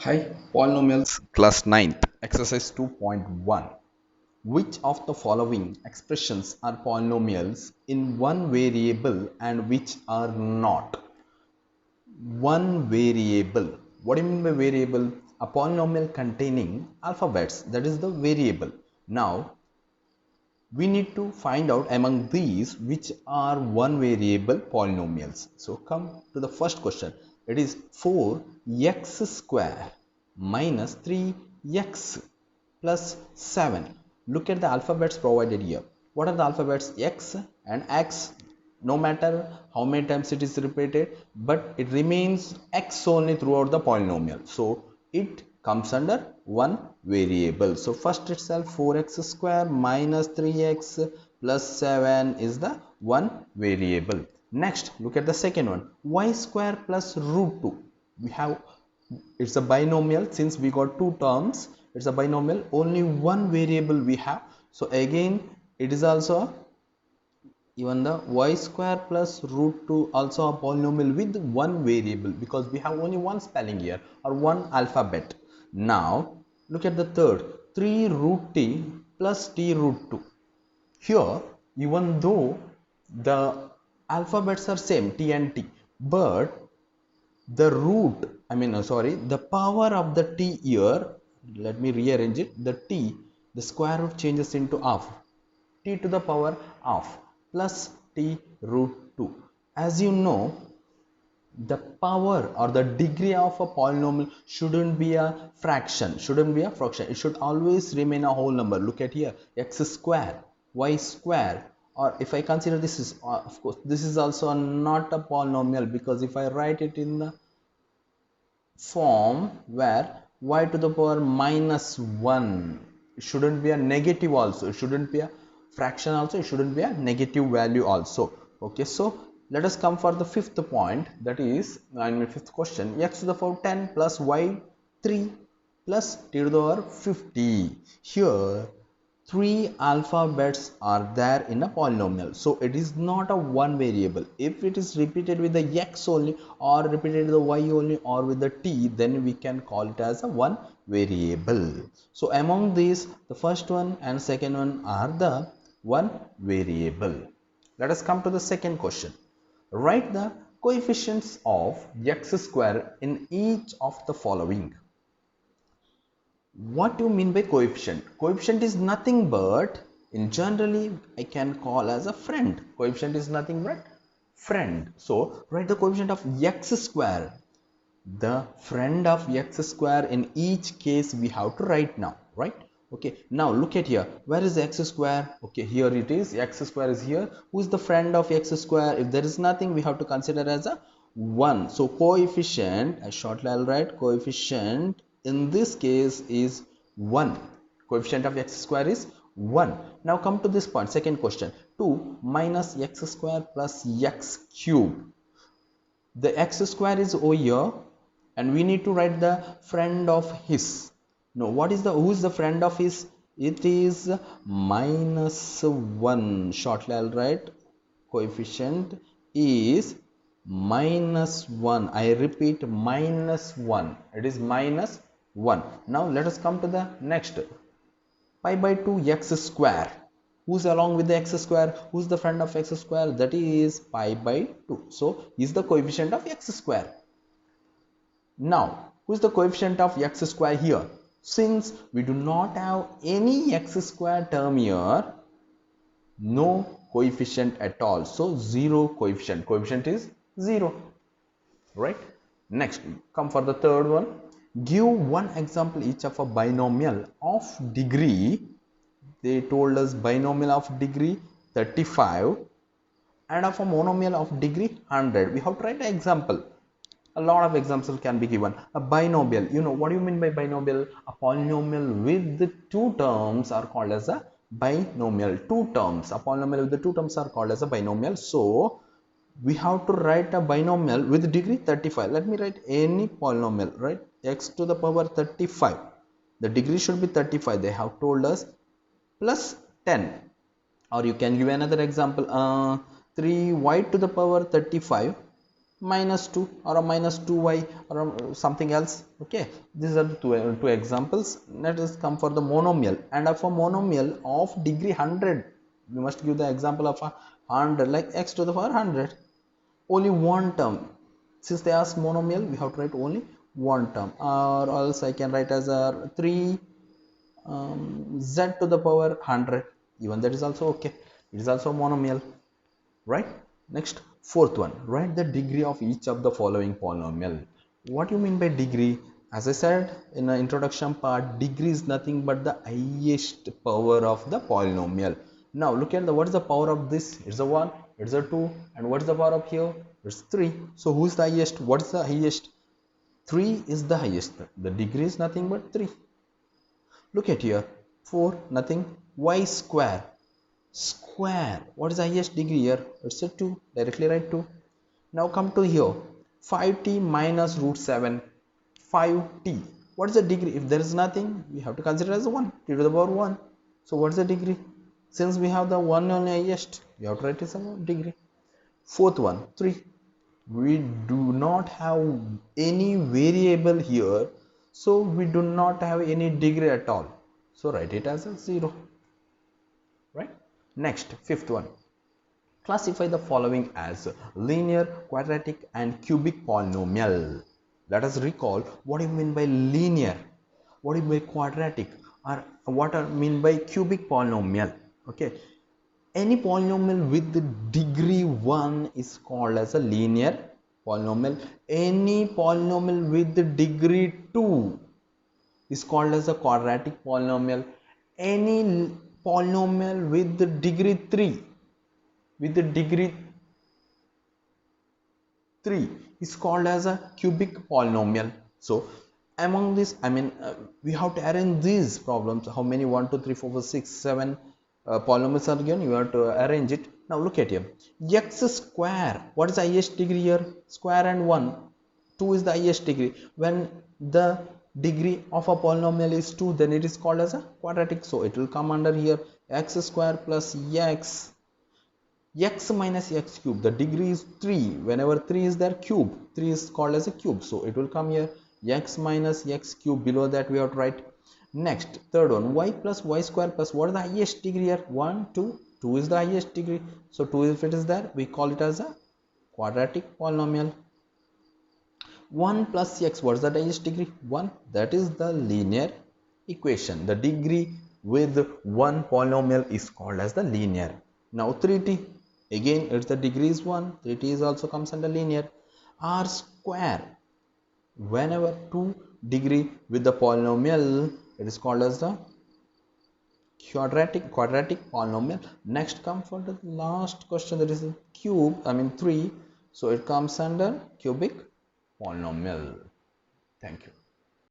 Hi, Polynomials Class 9th, Exercise 2.1. Which of the following expressions are polynomials in one variable and which are not? One variable. What do you mean by variable? A polynomial containing alphabets, that is the variable. Now, we need to find out among these which are one variable polynomials. So come to the first question. It is 4x square minus 3x plus 7. Look at the alphabets provided here. What are the alphabets? X and X. No matter how many times it is repeated, but it remains X only throughout the polynomial. So it comes under one variable. So first itself 4x square minus 3x plus 7 is the one variable. Next, look at the second one, y square plus root 2. We have, it's a binomial. Since we got two terms, it's a binomial, only one variable we have. So again it is also even the y square plus root 2 also a polynomial with one variable, because we have only one spelling here or one alphabet. Now look at the third, 3 root t plus t root 2. Here, even though the alphabets are same, t and t, but the root, the power of the t here, let me rearrange it. The t, the square root changes into half, t to the power half plus t root 2. As you know, the power or the degree of a polynomial shouldn't be a fraction, it should always remain a whole number. Look at here, x square, y square, or if I consider this is of course this is also not a polynomial, because if I write it in the form where y to the power minus 1, it shouldn't be a negative also, it shouldn't be a fraction also, it shouldn't be a negative value also. Okay, so let us come for the fifth point, that is fifth question, x to the power 10 plus y 3 plus t to the power 50. Here three alphabets are there in a polynomial, so it is not a one variable. If it is repeated with the x only, or repeated with the y only, or with the t, then we can call it as a one variable. So among these, the first one and second one are the one variable. Let us come to the second question. Write the coefficients of x square in each of the following. What do you mean by coefficient? Coefficient is nothing but, in generally I can call as a friend. Coefficient is nothing but friend. So write the coefficient of x square. The friend of x square in each case we have to write now, right? Okay, now look at here, where is x square? Okay, here it is, x square is here. Who is the friend of x square? If there is nothing, we have to consider as a 1. So coefficient, I shortly I'll write coefficient in this case is 1. Coefficient of x square is 1. Now come to this point, second question, 2 minus x square plus x cube. The x square is over here and we need to write the friend of his. No, who is the friend of his? It is minus 1. Shortly I'll write coefficient is minus 1. I repeat, minus 1. It is minus 1. Now let us come to the next. Pi by 2 x square. Who's along with the x square? Who's the friend of x square? That is pi by 2. So is the coefficient of x square. Now who is the coefficient of x square here? Since we do not have any x square term here, no coefficient at all, so 0 coefficient. Coefficient is 0, right? Next, come for the third one. Give one example each of a binomial of degree. They told us binomial of degree 35 and of a monomial of degree 100. We have to write an example. A lot of examples can be given. A binomial, you know what do you mean by binomial? A polynomial with the two terms are called as a binomial. Two terms, a polynomial with the two terms are called as a binomial. So we have to write a binomial with degree 35. Let me write any polynomial, right? X to the power 35. The degree should be 35. They have told us plus 10. Or you can give another example, 3y to the power 35 minus 2 or a minus 2y or something else. Okay, these are the two examples. Let us come for the monomial, and for monomial of degree 100 we must give the example of a 100, like x to the power 100. Only one term, since they ask monomial we have to write only one term, or else I can write as a 3 z to the power 100, even that is also okay, it is also monomial, right? Next, fourth one, write the degree of each of the following polynomial. What you mean by degree? As I said in the introduction part, degree is nothing but the highest power of the polynomial. Now look at the what is the power of this? It's a 1, it's a 2, and what is the power of here? It's 3. So who is the highest? What is the highest? 3 is the highest. The degree is nothing but 3. Look at here, 4 nothing, y square. Square, what is the highest degree here? It's a 2, directly write 2. Now come to here, 5t minus root 7, 5t. What is the degree? If there is nothing, we have to consider as a 1, t to the power 1. So what is the degree? Since we have the 1 only highest, we have to write as a degree. Fourth one, 3. We do not have any variable here, so we do not have any degree at all. So write it as a 0. Right? Next, fifth one. Classify the following as linear, quadratic, and cubic polynomial. Let us recall what do you mean by linear, what do you mean by quadratic, or what I mean by cubic polynomial. Okay, any polynomial with the degree 1 is called as a linear polynomial. Any polynomial with the degree 2 is called as a quadratic polynomial. Any polynomial with the degree 3 is called as a cubic polynomial. So among this, I mean, we have to arrange these problems. How many? 1 2 3 4 5 6 7 polynomials are given. You have to arrange it. Now look at here, x square. What is the highest degree here? Square and 1, 2 is the highest degree. When the degree of a polynomial is 2, then it is called as a quadratic. So it will come under here, x square plus x minus x cube. The degree is 3. Whenever 3 is there, cube, 3 is called as a cube, so it will come here, x minus x cube. Below that we have to write. Next, third one, y plus y square plus, what is the highest degree here? 1 2, 2 is the highest degree, so 2, if it is there, we call it as a quadratic polynomial. 1 plus x, what is the highest degree? 1, that is the linear equation. The degree with one polynomial is called as the linear. Now 3t, again it's the degree is 1, 3t is also comes under linear. R square, whenever 2 degree with the polynomial, it is called as the quadratic polynomial. Next come for the last question, that is the cube, I mean 3, so it comes under cubic polynomial. Thank you.